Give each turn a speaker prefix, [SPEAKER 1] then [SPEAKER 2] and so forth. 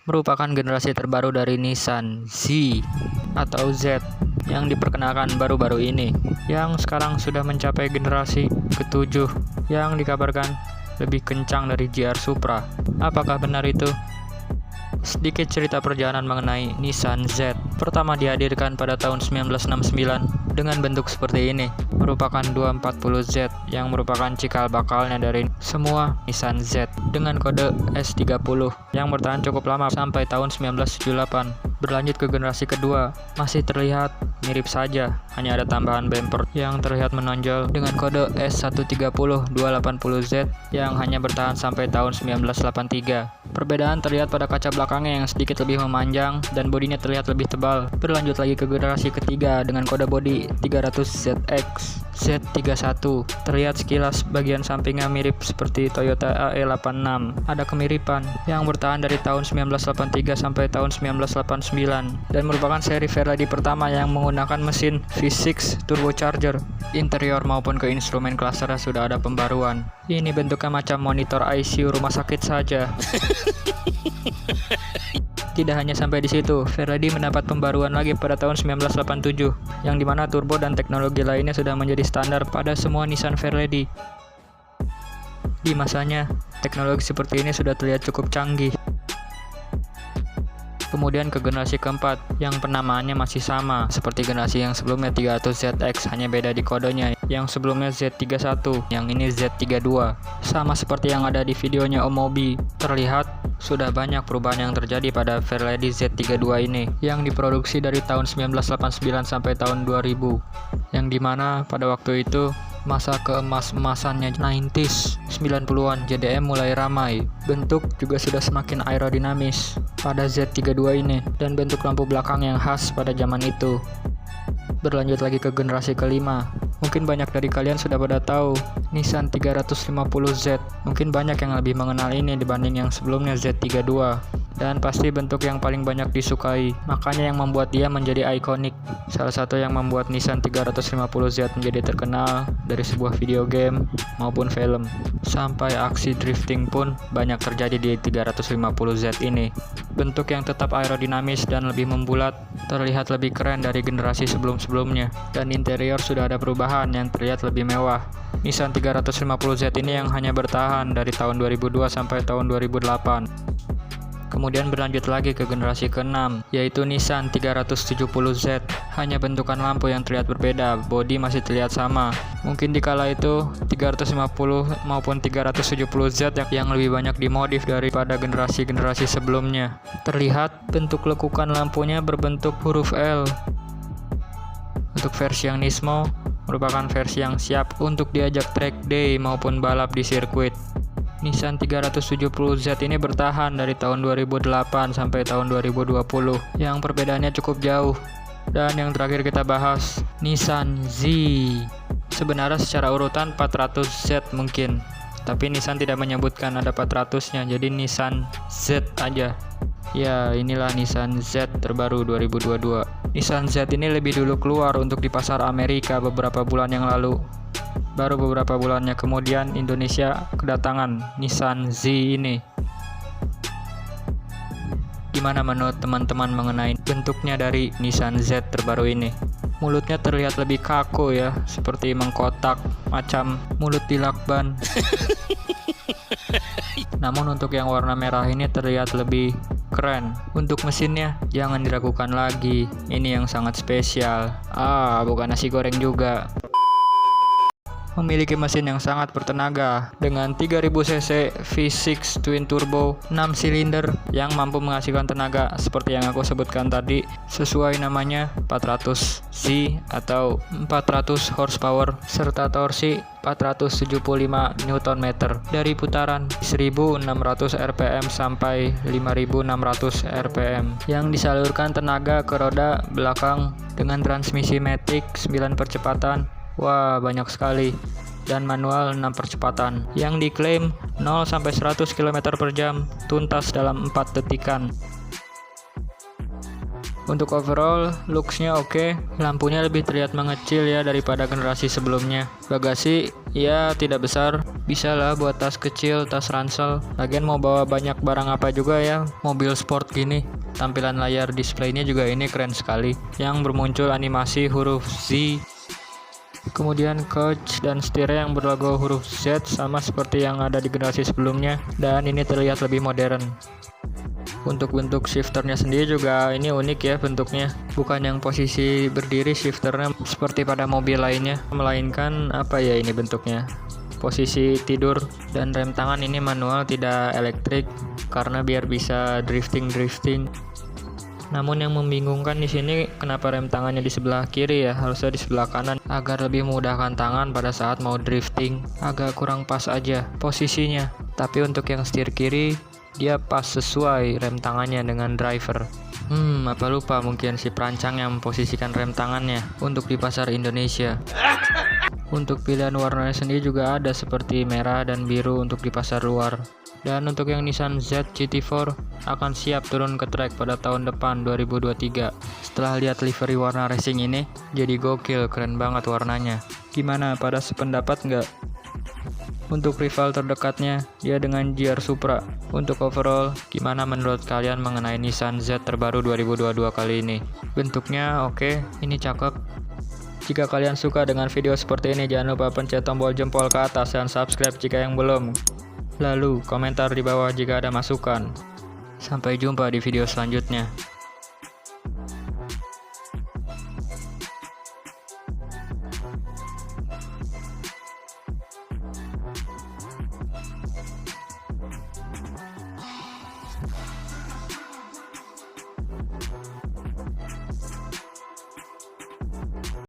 [SPEAKER 1] merupakan generasi terbaru dari Nissan Z atau Z yang diperkenalkan baru-baru ini, yang sekarang sudah mencapai generasi ke-7 yang dikabarkan lebih kencang dari GR Supra. Apakah benar itu? Sedikit cerita perjalanan mengenai Nissan Z. Pertama dihadirkan pada tahun 1969 dengan bentuk seperti ini, merupakan 240Z yang merupakan cikal bakalnya dari semua Nissan Z dengan kode S30 yang bertahan cukup lama sampai tahun 1978. Berlanjut ke generasi kedua, masih terlihat mirip saja, hanya ada tambahan bumper yang terlihat menonjol dengan kode S130 280Z yang hanya bertahan sampai tahun 1983. Perbedaan terlihat pada kaca belakangnya yang sedikit lebih memanjang dan bodinya terlihat lebih tebal. Berlanjut lagi ke generasi ketiga dengan kode bodi 300ZX Z31. Terlihat sekilas bagian sampingnya mirip seperti Toyota AE86. Ada kemiripan yang bertahan dari tahun 1983 sampai tahun 1989 dan merupakan seri Fairlady pertama yang menggunakan mesin V6 turbocharger. Interior maupun ke instrumen clusternya sudah ada pembaruan. Ini bentuknya macam monitor ICU rumah sakit saja. Tidak hanya sampai di situ, Fairlady mendapat pembaruan lagi pada tahun 1987, yang dimana turbo dan teknologi lainnya sudah menjadi standar pada semua Nissan Fairlady. Di masanya, teknologi seperti ini sudah terlihat cukup canggih. Kemudian ke generasi keempat, yang penamaannya masih sama seperti generasi yang sebelumnya 300ZX, hanya beda di kodenya. Yang sebelumnya Z31, yang ini Z32. Sama seperti yang ada di videonya Om Mobi, terlihat sudah banyak perubahan yang terjadi pada Fairlady Z32 ini, yang diproduksi dari tahun 1989 sampai tahun 2000, yang dimana pada waktu itu masa keemas-emasannya 90s, 90-an, JDM mulai ramai. Bentuk juga sudah semakin aerodinamis pada Z32 ini, dan bentuk lampu belakang yang khas pada zaman itu. Berlanjut lagi ke generasi kelima. Mungkin banyak dari kalian sudah pada tahu Nissan 350Z. Mungkin banyak yang lebih mengenal ini dibanding yang sebelumnya Z32. Dan pasti bentuk yang paling banyak disukai, makanya yang membuat dia menjadi ikonik. Salah satu yang membuat Nissan 350Z menjadi terkenal dari sebuah video game maupun film. Sampai aksi drifting pun banyak terjadi di 350Z ini. Bentuk yang tetap aerodinamis dan lebih membulat, terlihat lebih keren dari generasi sebelum-sebelumnya. Dan interior sudah ada perubahan yang terlihat lebih mewah. Nissan 350Z ini yang hanya bertahan dari tahun 2002 sampai tahun 2008. Kemudian berlanjut lagi ke generasi ke-6, yaitu Nissan 370Z. Hanya bentukan lampu yang terlihat berbeda, bodi masih terlihat sama. Mungkin dikala itu 350 maupun 370Z yang lebih banyak dimodif daripada generasi-generasi sebelumnya. Terlihat bentuk lekukan lampunya berbentuk huruf L. Untuk versi yang Nismo, merupakan versi yang siap untuk diajak track day maupun balap di sirkuit. Nissan 370Z ini bertahan dari tahun 2008 sampai tahun 2020, yang perbedaannya cukup jauh. Dan yang terakhir kita bahas, Nissan Z. Sebenarnya secara urutan 400Z mungkin, tapi Nissan tidak menyebutkan ada 400-nya, jadi Nissan Z aja. Ya, inilah Nissan Z terbaru 2022. Nissan Z ini lebih dulu keluar untuk di pasar Amerika beberapa bulan yang lalu. Baru beberapa bulannya kemudian Indonesia kedatangan Nissan Z ini. Gimana menurut teman-teman mengenai bentuknya dari Nissan Z terbaru ini? Mulutnya terlihat lebih kaku ya, seperti mengkotak, macam mulut dilakban. Namun untuk yang warna merah ini terlihat lebih keren. Untuk mesinnya jangan diragukan lagi, ini yang sangat spesial. Bukan nasi goreng juga. Memiliki mesin yang sangat bertenaga dengan 3000cc V6 twin turbo 6 silinder yang mampu menghasilkan tenaga seperti yang aku sebutkan tadi, sesuai namanya 400Z atau 400 horsepower serta torsi 475 Nm dari putaran 1600 rpm sampai 5600 rpm yang disalurkan tenaga ke roda belakang dengan transmisi matic 9 percepatan. Wah, banyak sekali. Dan manual 6 percepatan yang diklaim 0-100 km/jam tuntas dalam 4 detikan. Untuk overall, looks-nya oke. Lampunya lebih terlihat mengecil ya daripada generasi sebelumnya. Bagasi ya tidak besar, Bisa lah buat tas kecil, tas ransel. Lagian mau bawa banyak barang apa juga ya, mobil sport gini. Tampilan layar displaynya juga ini keren sekali, yang bermuncul animasi huruf Z. Kemudian coach dan setirnya yang berlogo huruf Z sama seperti yang ada di generasi sebelumnya, dan ini terlihat lebih modern. Untuk bentuk shifternya sendiri juga ini unik ya bentuknya, bukan yang posisi berdiri shifternya seperti pada mobil lainnya, melainkan apa ya ini bentuknya, posisi tidur. Dan rem tangan ini manual tidak elektrik karena biar bisa drifting. Namun yang membingungkan di sini kenapa rem tangannya di sebelah kiri ya, harusnya di sebelah kanan agar lebih memudahkan tangan pada saat mau drifting. Agak kurang pas aja posisinya. Tapi untuk yang setir kiri dia pas sesuai rem tangannya dengan driver. Apa lupa mungkin si perancang yang memposisikan rem tangannya untuk di pasar Indonesia. Untuk pilihan warnanya sendiri juga ada seperti merah dan biru untuk di pasar luar. Dan untuk yang Nissan Z GT4 akan siap turun ke trek pada tahun depan 2023. Setelah lihat livery warna racing ini, jadi gokil, keren banget warnanya. Gimana, pada sependapat nggak? Untuk rival terdekatnya, dia dengan GR Supra. Untuk overall, gimana menurut kalian mengenai Nissan Z terbaru 2022 kali ini? Bentuknya oke, ini cakep. Jika kalian suka dengan video seperti ini, jangan lupa pencet tombol jempol ke atas dan subscribe jika yang belum. Lalu, komentar di bawah jika ada masukan. Sampai jumpa di video selanjutnya.